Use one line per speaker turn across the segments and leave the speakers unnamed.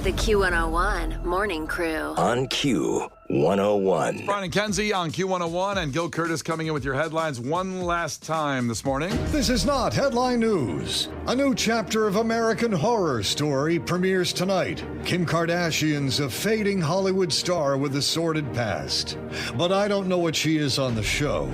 The Q101 Morning Crew.
On Q101.
Brian and Kenzie on Q101, and Gil Curtis coming in with your headlines one last time this morning.
This is not headline news. A new chapter of American Horror Story premieres tonight. Kim Kardashian's a fading Hollywood star with a sordid past. But I don't know what she is on the show.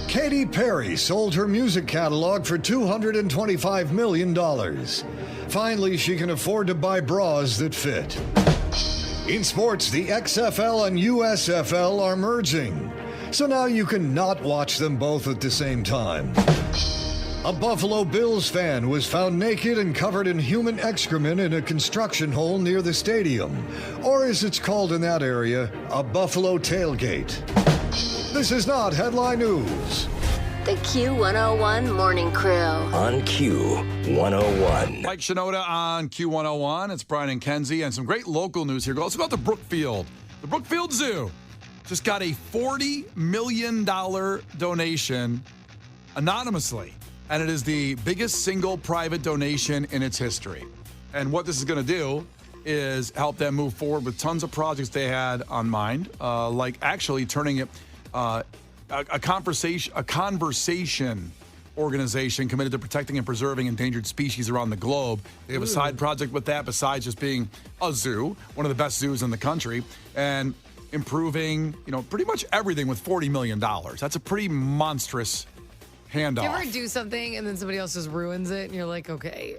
Katy Perry sold her music catalog for $225 million. Finally, she can afford to buy bras that fit. In sports, the XFL and USFL are merging. So now you can not watch them both at the same time. A Buffalo Bills fan was found naked and covered in human excrement in a construction hole near the stadium. Or as it's called in that area, a Buffalo tailgate. This is not headline news.
The Q101 Morning Crew.
On Q101.
Mike Shinoda on Q101. It's Brian and Kenzie, and some great local news here. It's about the Brookfield. The Brookfield Zoo just got a $40 million donation anonymously, and it is the biggest single private donation in its history. And what this is going to do is help them move forward with tons of projects they had on mind, like actually turning it a conversation organization committed to protecting and preserving endangered species around the globe. They have a side project with that besides just being a zoo, one of the best zoos in the country, and improving, pretty much everything with $40 million. That's a pretty monstrous handoff.
Do you ever do something and then somebody else just ruins it and you're like, okay.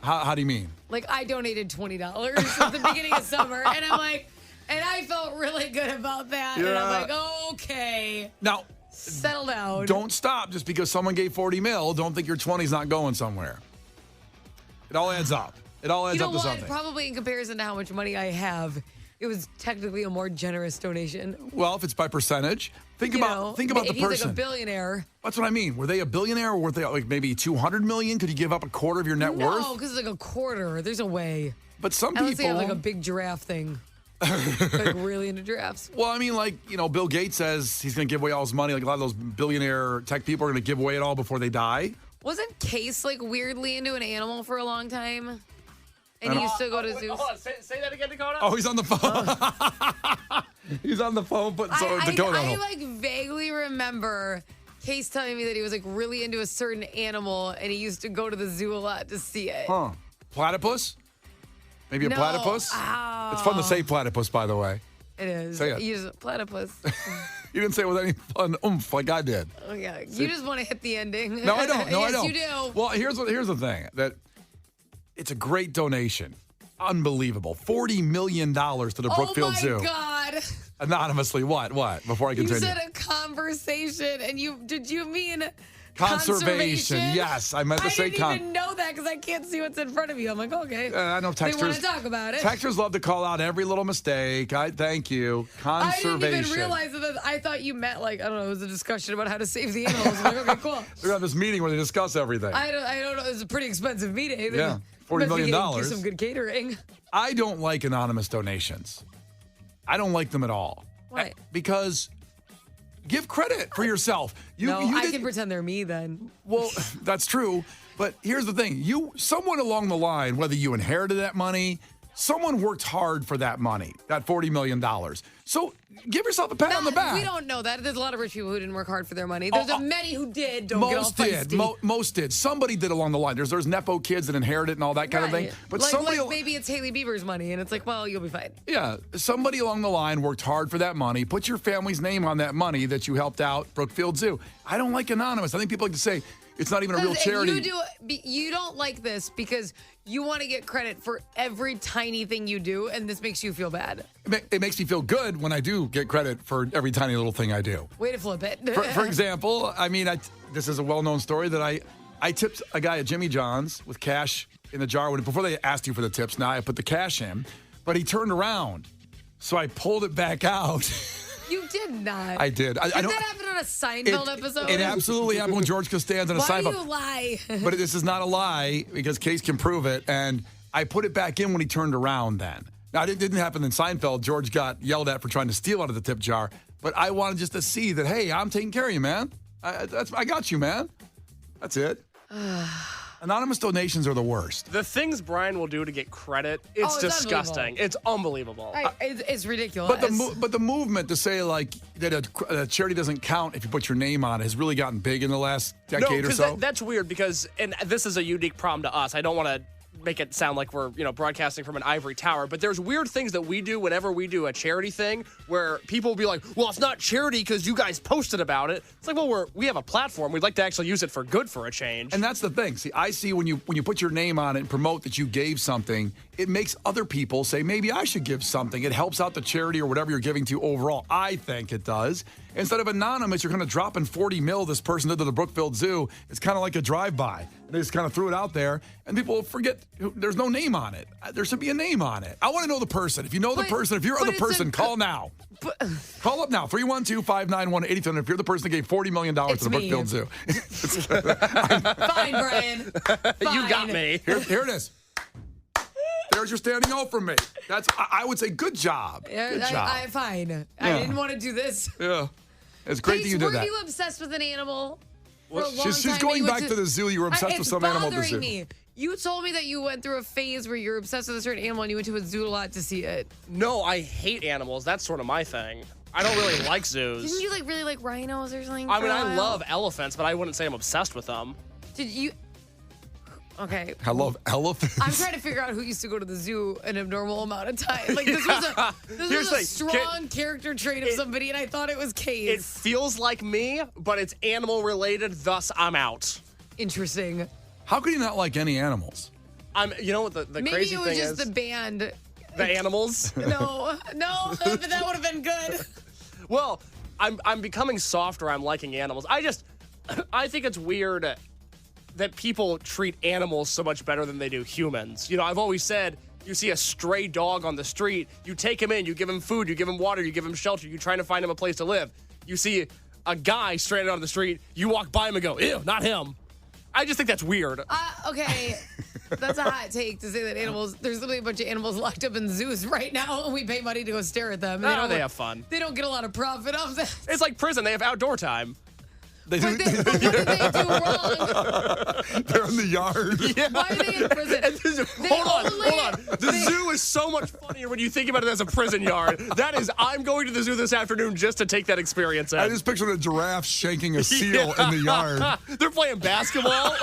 How do you mean?
Like, I donated $20 at the beginning of summer, and I'm like, and I felt really good about that.
Yeah.
And I'm like, okay.
Now,
settle down.
Don't stop just because someone gave 40 mil. Don't think your 20's not going somewhere. It all adds up. It all adds up to something.
Probably in comparison to how much money I have, it was technically a more generous donation.
Well, if it's by percentage, think about the person.
If he's like a billionaire.
That's what I mean. Were they a billionaire, or were they like maybe $200 million? Could you give up a quarter of your net worth?
No, because it's like a quarter. There's a way.
But some
Unless
people
they have like a big giraffe thing. Like really into giraffes.
Well, I mean, Bill Gates says he's going to give away all his money. Like a lot of those billionaire tech people are going to give away it all before they die.
Wasn't Case like weirdly into an animal for a long time? And he used to go to zoos.
Hold on. Say that again, Dakota.
Oh, he's on the phone. He's on the phone. Dakota.
I like vaguely remember Case telling me that he was like really into a certain animal and he used to go to the zoo a lot to see it.
Huh. Platypus? Maybe a platypus?
Oh.
It's fun to say platypus, by the way.
It is.
Say it.
You just, platypus.
You didn't say it with any fun oomph like I did.
Oh, yeah. You just want to hit the ending.
No, I don't. No,
yes,
I don't.
You do.
Well, here's the thing. That it's a great donation. Unbelievable. $40 million to the Brookfield Zoo.
Oh, my God.
Anonymously. What? Before I continue.
You said a conversation, and did you mean
conservation? Yes, I meant to say
I didn't even know that because I can't see what's in front of you. I'm like, okay.
I know texters.
They want to talk about it.
Texters love to call out every little mistake. Thank you. Conservation.
I didn't even realize that. I thought you meant like, I don't know, it was a discussion about how to save the animals. I'm like, okay, cool.
They're going to have this meeting where they discuss everything.
I don't know. It was a pretty expensive meeting.
Yeah, $40 million.
Some good catering.
I don't like anonymous donations. I don't like them at all.
Why?
Because give credit for yourself.
I can pretend they're me then.
Well, that's true. But here's the thing. Someone along the line, whether you inherited that money, someone worked hard for that money, that $40 million. So give yourself a pat on the back.
We don't know that. There's a lot of rich people who didn't work hard for their money. There's many who did. Don't get all feisty.
Most did. Somebody did along the line. There's Nepo kids that inherit it and all that kind of thing. But
like maybe it's Haley Bieber's money, and it's like, well, you'll be fine.
Yeah. Somebody along the line worked hard for that money. Put your family's name on that money that you helped out Brookfield Zoo. I don't like anonymous. I think people like to say, it's not even a real charity.
You don't like this because you want to get credit for every tiny thing you do, and this makes you feel bad.
It makes me feel good when I do get credit for every tiny little thing I do.
Way to flip it.
For example, this is a well-known story that I tipped a guy at Jimmy John's with cash in the jar before they asked you for the tips. Now I put the cash in, but he turned around, so I pulled it back out.
You did not.
I did.
Did that happen on a Seinfeld episode?
It absolutely happened when George Costanza on a Seinfeld.
Why do you lie?
But this is not a lie because Case can prove it. And I put it back in when he turned around then. Now, it didn't happen in Seinfeld. George got yelled at for trying to steal out of the tip jar. But I wanted just to see that, hey, I'm taking care of you, man. I got you, man. That's it. Anonymous donations are the worst.
The things Brian will do to get credit, it's disgusting. It's unbelievable.
It's ridiculous.
But the movement to say like that a charity doesn't count if you put your name on it has really gotten big in the last decade or so.
That's weird because, and this is a unique problem to us. I don't want to make it sound like we're, broadcasting from an ivory tower, but there's weird things that we do whenever we do a charity thing where people will be like, well, it's not charity because you guys posted about it. It's like, well, we have a platform. We'd like to actually use it for good for a change.
And that's the thing. See, I see when you put your name on it and promote that you gave something, it makes other people say, maybe I should give something. It helps out the charity or whatever you're giving to overall. I think it does. Instead of anonymous, you're kind of dropping 40 mil this person did to the Brookfield Zoo. It's kind of like a drive-by. They just kind of threw it out there, and people forget there's no name on it. There should be a name on it. I want to know the person. If you know the person, if you're the person, call now. Call up now, 312-591-8300 if you're the person that gave $40 million to the Brookfield Zoo.
Fine, Brian. Fine.
You got me.
Here it is. There's your standing O from me. I would say good job. Good job.
Fine.
Yeah.
I didn't want to do this.
Yeah. It's great that you did that.
Were you obsessed with an animal for a long
She's
time?
going back to the zoo. You were obsessed with some animal at the zoo.
Me. You told me that you went through a phase where you're obsessed with a certain animal and you went to a zoo a lot to see it.
No, I hate animals. That's sort of my thing. I don't really like zoos.
Didn't you really like rhinos or something?
I mean, I love elephants, but I wouldn't say I'm obsessed with them.
Did you? Okay.
I love elephants.
I'm trying to figure out who used to go to the zoo an abnormal amount of time. Like this was a strong character trait of somebody, and I thought it was Case.
It feels like me, but it's animal related. Thus, I'm out.
Interesting.
How could you not like any animals?
You know what the
Maybe
crazy thing is?
Maybe it was just the band.
The animals?
No, but that would have been good.
Well, I'm becoming softer. I'm liking animals. I think it's weird that people treat animals so much better than they do humans. I've always said, you see a stray dog on the street, you take him in, you give him food, you give him water, you give him shelter, you're trying to find him a place to live. You see a guy stranded on the street, you walk by him and go, ew, not him. I just think that's weird.
Okay. That's a hot take to say that there's literally a bunch of animals locked up in zoos right now, and we pay money to go stare at them.
They have fun.
They don't get a lot of profit off that.
It's like prison. They have outdoor time.
What did they do wrong?
They're in the yard.
Yeah. Why are they in prison?
Hold on. The zoo is so much funnier when you think about it as a prison yard. That is, I'm going to the zoo this afternoon just to take that experience in.
I just pictured a giraffe shanking a seal in the yard.
They're playing basketball.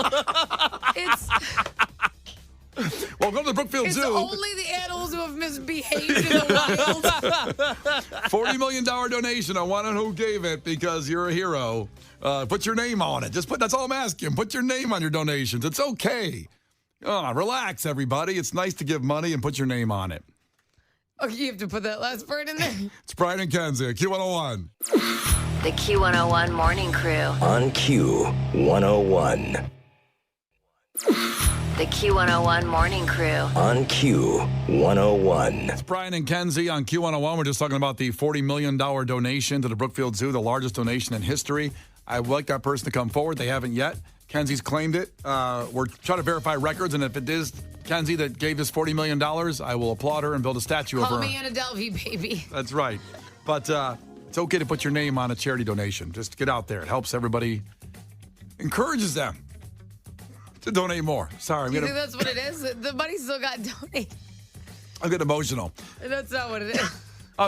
Well, go to the Brookfield Zoo.
It's only the animals who have misbehaved in the wild.
$40 million donation. I want to know who gave it because you're a hero. Put your name on it. That's all I'm asking. Put your name on your donations. It's okay. Relax, everybody. It's nice to give money and put your name on it.
Okay, you have to put that last part in there.
It's Brian and Kenzie at Q101.
The Q101 Morning Crew.
On Q101.
The Q101 Morning Crew.
On Q101.
It's Brian and Kenzie on Q101. We're just talking about the $40 million donation to the Brookfield Zoo, the largest donation in history. I would like that person to come forward. They haven't yet. Kenzie's claimed it. We're trying to verify records, and if it is Kenzie that gave this $40 million, I will applaud her and build a statue of her.
Call me Anna Delvey, baby.
That's right. But it's okay to put your name on a charity donation. Just get out there. It helps everybody, encourages them to donate more. Sorry.
You think that's what it is? The money still got donated.
I'm getting emotional.
That's not what it is.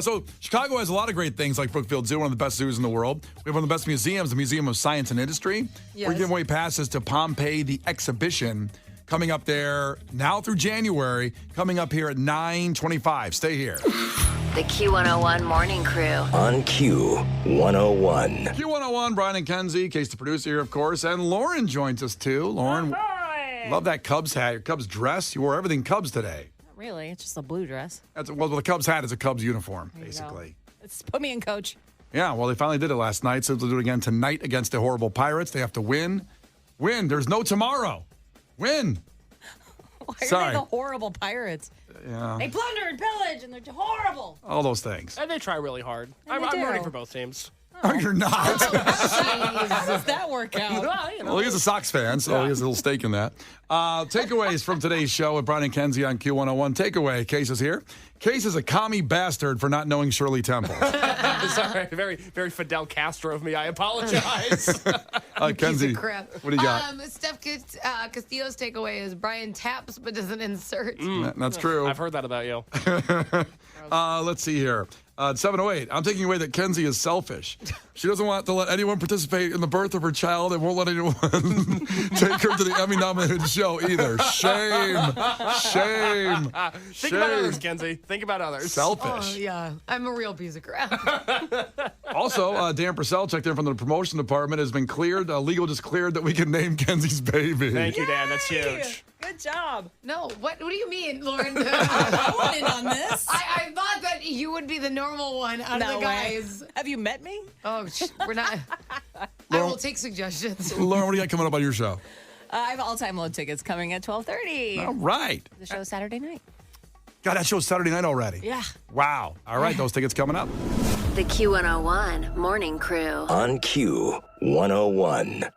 So Chicago has a lot of great things like Brookfield Zoo, one of the best zoos in the world. We have one of the best museums, the Museum of Science and Industry.
Yes.
We're giving away passes to Pompeii, the exhibition, coming up there now through January, coming up here at 9:25. Stay here.
The Q101 Morning Crew.
On Q101.
Q101, Brian and Kenzie, Case the producer here, of course, and Lauren joins us too. Lauren, love that Cubs hat, your Cubs dress. You wore everything Cubs today.
Really, it's just a blue dress.
Well, the Cubs hat is a Cubs uniform, basically.
It's put me in, coach.
Yeah, well, they finally did it last night, so they'll do it again tonight against the horrible Pirates. They have to win. Win. There's no tomorrow. Win.
Why are they the horrible Pirates?
Yeah.
They plunder and pillage, and they're horrible.
All those things.
And they try really hard. I'm
do.
rooting for both teams.
No, you're not.
How does that work out?
Well, he's a Sox fan, so he has a little stake in that. Takeaways from today's show with Brian and Kenzie on Q101. Takeaway, Case is here. Case is a commie bastard for not knowing Shirley Temple.
Sorry, very, very Fidel Castro of me. I apologize.
Kenzie,
Piece of crap.
what do you got?
Steph Castillo's takeaway is Brian taps but doesn't insert.
That's true.
I've heard that about you.
Let's see here. 708. I'm taking away that Kenzie is selfish. She doesn't want to let anyone participate in the birth of her child and won't let anyone take her to the Emmy-nominated show either. Shame.
Think about others, Kenzie. Think about others.
Selfish.
Oh, yeah. I'm a real piece of crap.
Also, Dan Purcell checked in from the promotion department. Has been cleared. Legal just cleared that we can name Kenzie's baby.
Thank you, Dan. That's huge.
Good job.
No, what do you mean, Lauren?
I went in on this.
I thought that you would be the normal one out of the guys.
Have you met me?
Oh, we're not. I will take suggestions.
Lauren, what do you got coming up on your show?
I have all-time low tickets coming at 12:30.
All right.
The show's Saturday night.
God, that show's Saturday night already.
Yeah.
Wow. All right, those tickets coming up.
The Q101 Morning Crew.
On Q101.